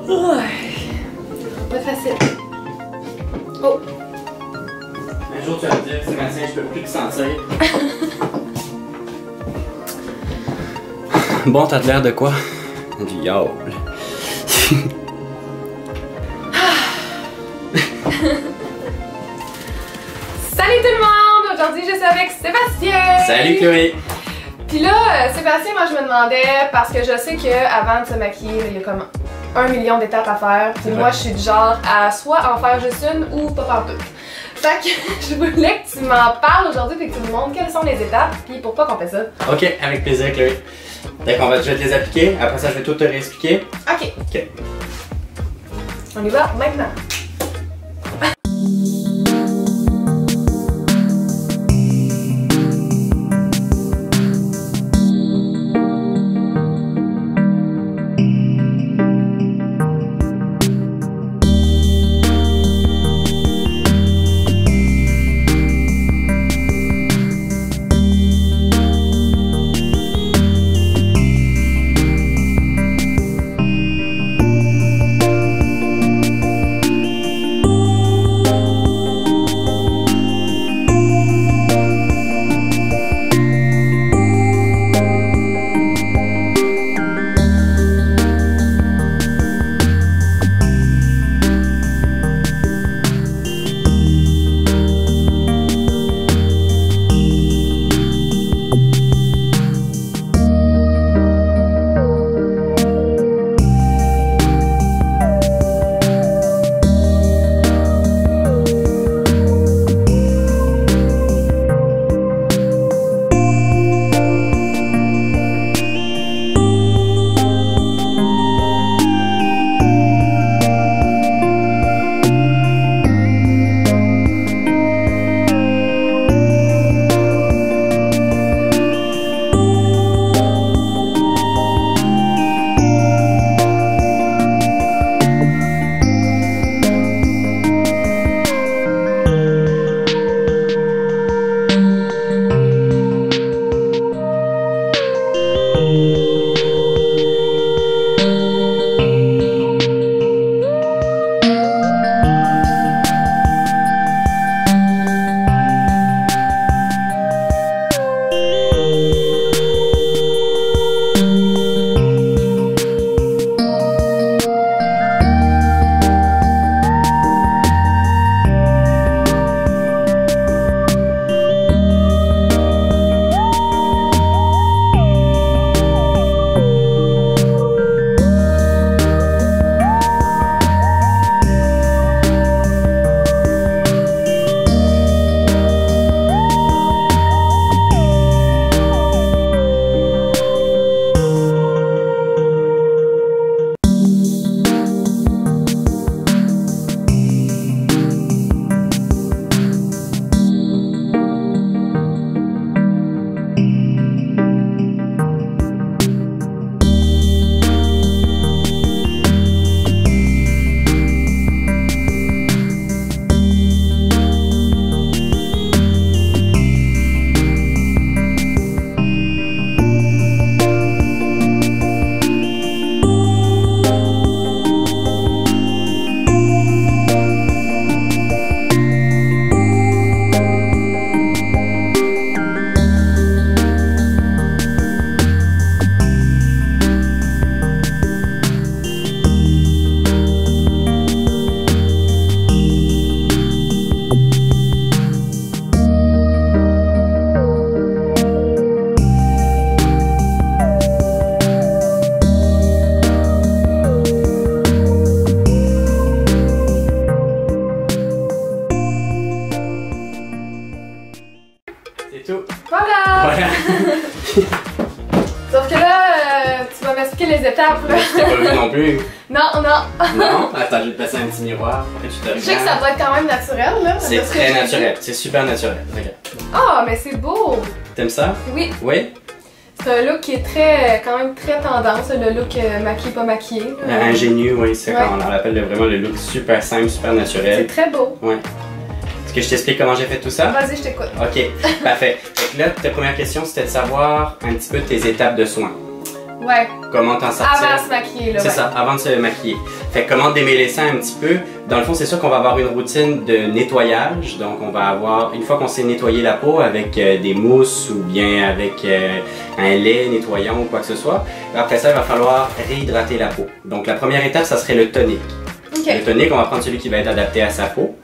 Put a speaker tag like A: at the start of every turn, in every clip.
A: Pas facile. Oh!
B: Un jour, tu vas me dire, Sébastien, je peux plus te sentir. Bon, t'as l'air de quoi? Du yaourt.
A: Salut tout le monde! Aujourd'hui, je suis avec Sébastien!
B: Salut Chloé!
A: Puis là, Sébastien, moi je me demandais, parce que je sais qu'avant de se maquiller, il y a comme 1 million d'étapes à faire. Puis moi, je suis du genre à soit en faire juste une ou pas partout. Fait que je voulais que tu m'en parles aujourd'hui et que tu me montres quelles sont les étapes puis pourquoi qu'on fait ça.
B: Ok, avec plaisir Chloé. D'accord, je vais te les appliquer. Après ça, je vais tout te réexpliquer.
A: Ok.
B: Ok.
A: On y va maintenant. Voilà! Sauf que là, tu vas m'expliquer les étapes. Là.
B: Je t'ai pas vu non plus.
A: Non, non.
B: Non? Attends, je vais te passer un petit miroir. Après, tu te regardes.
A: Je sais que ça doit être quand même naturel, là.
B: C'est très naturel. C'est super naturel. Regarde.
A: Ah, mais c'est beau!
B: T'aimes ça?
A: Oui.
B: Oui?
A: C'est un look qui est très, quand même très tendance, le look maquillé, pas maquillé.
B: Ingénieux, oui. C'est quand on l'appelle vraiment le look super simple, super naturel.
A: C'est très beau.
B: Ouais. Est-ce que je t'explique comment j'ai fait tout ça?
A: Vas-y, je t'écoute.
B: Ok, parfait. Donc là, ta première question, c'était de savoir un petit peu tes étapes de soins.
A: Ouais.
B: Comment t'en sortir.
A: Avant de se maquiller, là.
B: C'est ça, avant de se maquiller. Fait que comment démêler ça un petit peu. Dans le fond, c'est sûr qu'on va avoir une routine de nettoyage. Donc, on va avoir, une fois qu'on s'est nettoyé la peau avec des mousses ou bien avec un lait nettoyant ou quoi que ce soit, après ça, il va falloir réhydrater la peau. Donc, la première étape, ça serait le tonique.
A: Okay.
B: Le tonique, on va prendre celui qui va être adapté à sa peau.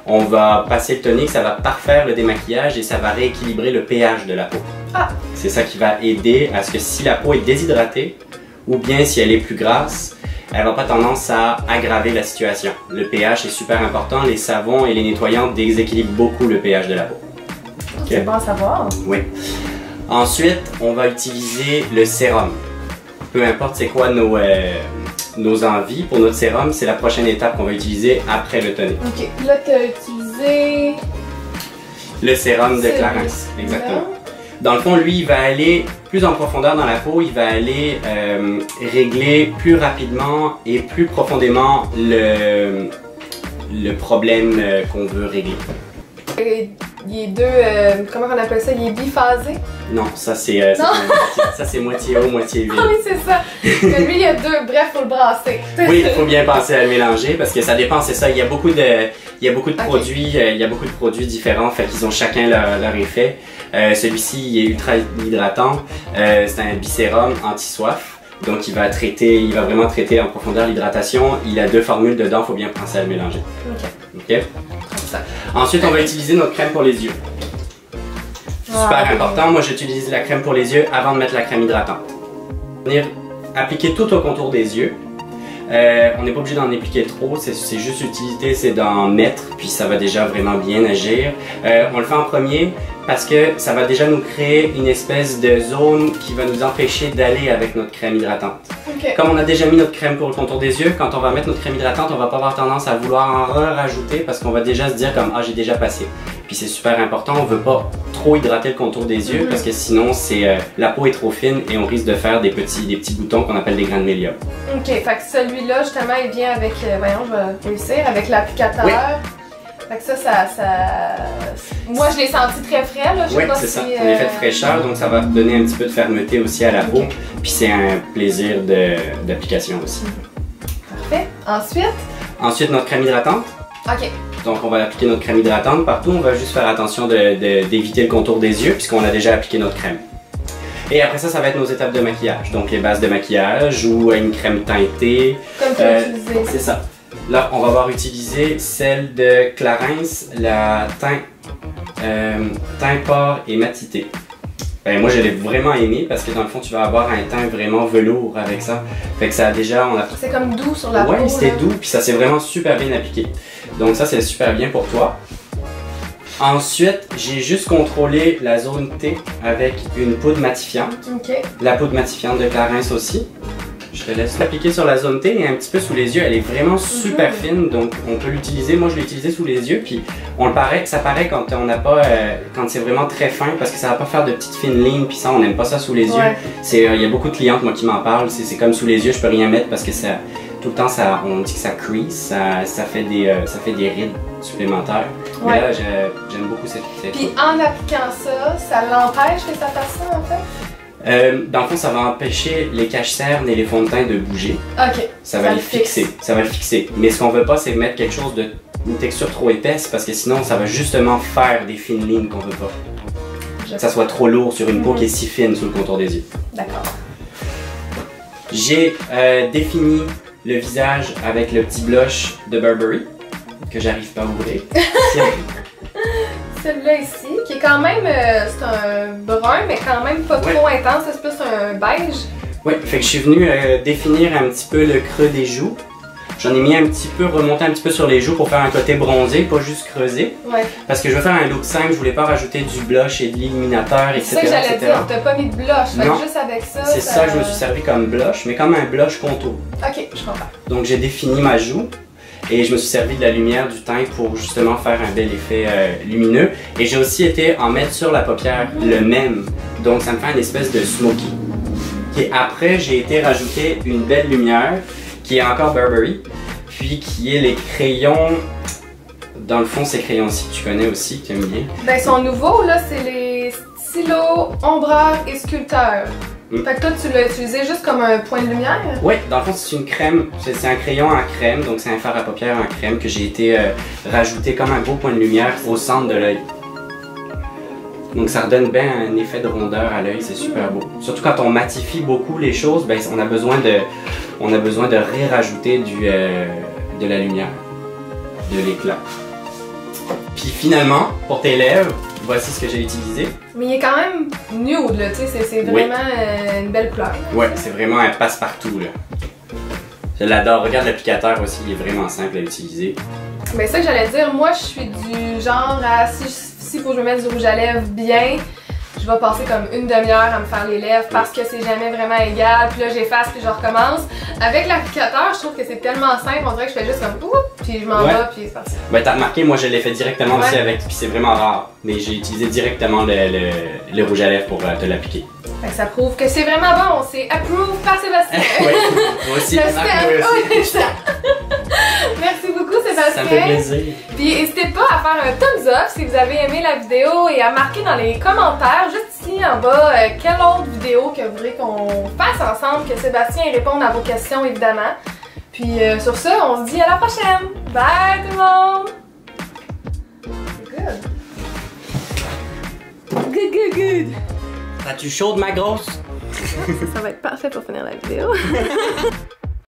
B: On va passer le tonique, ça va parfaire le démaquillage et ça va rééquilibrer le pH de la peau.
A: Ah.
B: C'est ça qui va aider à ce que si la peau est déshydratée ou bien si elle est plus grasse, elle n'aura pas tendance à aggraver la situation. Le pH est super important, les savons et les nettoyants déséquilibrent beaucoup le pH de la peau.
A: Okay. C'est bon à savoir.
B: Oui. Ensuite, on va utiliser le sérum. Peu importe c'est quoi nos envies pour notre sérum, c'est la prochaine étape qu'on va utiliser après le tonique.
A: Ok, là tu as utilisé
B: le sérum de Clarins, exactement. Dans le fond, lui, il va aller plus en profondeur dans la peau, il va aller régler plus rapidement et plus profondément le problème qu'on veut régler.
A: Et il est comment on appelle ça? Il est biphasé?
B: Non, ça c'est moitié eau, moitié huile.
A: Ah oui, c'est ça. Lui, il y a deux, bref, faut le brasser.
B: Oui, il faut bien penser à le mélanger parce que ça dépend, c'est ça. Il y a beaucoup de produits, il y a beaucoup de produits différents, fait qu'ils ont chacun leur effet. Celui-ci, il est ultra hydratant. C'est un bisérum anti-soif. Donc il va vraiment traiter en profondeur l'hydratation. Il a deux formules dedans, il faut bien penser à le mélanger. Ok. Ensuite, on va utiliser notre crème pour les yeux. Super important, moi j'utilise la crème pour les yeux avant de mettre la crème hydratante. Venir appliquer tout au contour des yeux. On n'est pas obligé d'en appliquer trop, c'est juste l'utilité, c'est d'en mettre, puis ça va déjà vraiment bien agir. On le fait en premier parce que ça va déjà nous créer une espèce de zone qui va nous empêcher d'aller avec notre crème hydratante. Okay. Comme on a déjà mis notre crème pour le contour des yeux, quand on va mettre notre crème hydratante, on va pas avoir tendance à vouloir en rajouter parce qu'on va déjà se dire comme « Ah, j'ai déjà passé ». Puis c'est super important, on veut pas trop hydrater le contour des yeux parce que sinon la peau est trop fine et on risque de faire des petits boutons qu'on appelle des grains de mélium. Ok,
A: fait que celui-là justement il vient avec, voyons je vais réussir, avec l'applicateur. Oui. Fait que ça, moi je l'ai senti très frais là.
B: Oui, c'est ça, un effet de fraîcheur, donc ça va donner un petit peu de fermeté aussi à la peau. Puis c'est un plaisir d'application aussi.
A: Parfait. Ensuite,
B: notre crème hydratante.
A: Ok.
B: Donc on va appliquer notre crème hydratante partout, on va juste faire attention d'éviter le contour des yeux puisqu'on a déjà appliqué notre crème. Et après ça va être nos étapes de maquillage, donc les bases de maquillage ou une crème teintée.
A: Comme tu as utilisé.
B: C'est ça. Là, on va avoir utilisé celle de Clarins, la teint port et matité. Moi, je l'ai vraiment aimé parce que dans le fond, tu vas avoir un teint vraiment velours avec ça. Fait que ça a déjà...
A: C'est comme doux sur la peau.
B: Oui, c'était doux, puis ça s'est vraiment super bien appliqué. Donc ça, c'est super bien pour toi. Ensuite, j'ai juste contrôlé la zone T avec une poudre matifiante.
A: Okay.
B: La poudre matifiante de Clarins aussi. Je te laisse l'appliquer sur la zone T et un petit peu sous les yeux. Elle est vraiment super fine, donc on peut l'utiliser. Moi, je l'ai utilisé sous les yeux, puis ça paraît quand on n'a pas, quand c'est vraiment très fin, parce que ça va pas faire de petites fines lignes, puis ça, on n'aime pas ça sous les yeux. Il y a beaucoup de clientes, moi, qui m'en parlent. C'est comme sous les yeux, je peux rien mettre parce que ça, tout le temps, on dit que ça crease, ça fait des rides supplémentaires. Mais là, j'aime beaucoup cette
A: Puis en appliquant ça l'empêche que ça fasse ça, en fait?
B: Dans le fond, ça va empêcher les cache-cernes et les fonds de teint de bouger.
A: Ok.
B: Ça va les fixer. Ça va le fixer. Mais ce qu'on veut pas, c'est mettre quelque chose une texture trop épaisse parce que sinon, ça va justement faire des fines lignes qu'on veut pas. Que ça soit trop lourd sur une peau qui est si fine sous le contour des yeux.
A: D'accord.
B: J'ai défini le visage avec le petit blush de Burberry que j'arrive pas à ouvrir.
A: Celui-là ici, qui est quand même, c'est un brun, mais quand même pas trop intense, c'est plus un beige.
B: Oui, fait que je suis venue définir un petit peu le creux des joues. J'en ai mis un petit peu, remonté un petit peu sur les joues pour faire un côté bronzé, pas juste creusé.
A: Ouais.
B: Parce que je veux faire un look simple, je voulais pas rajouter du blush et de l'illuminateur, etc.
A: C'est ça que j'allais dire, t'as pas mis de blush, fait que juste avec ça.
B: C'est ça, je me suis servi comme blush, mais comme un blush contour.
A: Ok, je comprends.
B: Donc j'ai défini ma joue. Et je me suis servi de la lumière du teint pour justement faire un bel effet lumineux. Et j'ai aussi été en mettre sur la paupière le même. Donc ça me fait une espèce de smoky. Et après, j'ai été rajouter une belle lumière qui est encore Burberry. Puis qui est les crayons... Dans le fond, ces crayons-ci que tu connais aussi, que tu aimes bien.
A: Ben, ils sont nouveaux, là. C'est les stylos ombreurs et sculpteurs. Fait que toi, tu l'as utilisé juste comme un point de lumière?
B: Oui, dans le fond, c'est une crème, c'est un crayon en crème, donc c'est un fard à paupières en crème que j'ai été rajouté comme un beau point de lumière au centre de l'œil. Donc ça redonne bien un effet de rondeur à l'œil, c'est super beau. Surtout quand on matifie beaucoup les choses, ben, on a besoin de rajouter de la lumière, de l'éclat. Puis finalement, pour tes lèvres, voici ce que j'ai utilisé.
A: Mais il est quand même nude, là, tu sais, c'est vraiment une belle couleur.
B: Ouais, c'est vraiment un passe-partout, là. Je l'adore. Regarde l'applicateur aussi, il est vraiment simple à utiliser.
A: Ben ça que j'allais dire, moi je suis du genre à si faut que je me mette du rouge à lèvres bien, je vais passer comme une demi-heure à me faire les lèvres parce que c'est jamais vraiment égal, puis là j'efface puis je recommence. Avec l'applicateur, je trouve que c'est tellement simple, on dirait que je fais juste comme oup, puis je m'en vais puis c'est parti.
B: Ben t'as remarqué, moi je l'ai fait directement aussi avec, puis c'est vraiment rare, mais j'ai utilisé directement le rouge à lèvres pour te l'appliquer.
A: Fait que ça prouve que c'est vraiment bon, c'est approved par Sébastien.
B: Oui, moi aussi.
A: Merci beaucoup Sébastien.
B: Ça me fait plaisir.
A: Puis n'hésitez pas à faire un thumbs up si vous avez aimé la vidéo et à marquer dans les commentaires juste ici en bas quelle autre vidéo que vous voulez qu'on fasse ensemble, que Sébastien réponde à vos questions évidemment. Puis sur ce, on se dit à la prochaine. Bye tout le monde. Good.
B: T'as-tu chaude ma grosse?
A: Ça va être parfait pour finir la vidéo.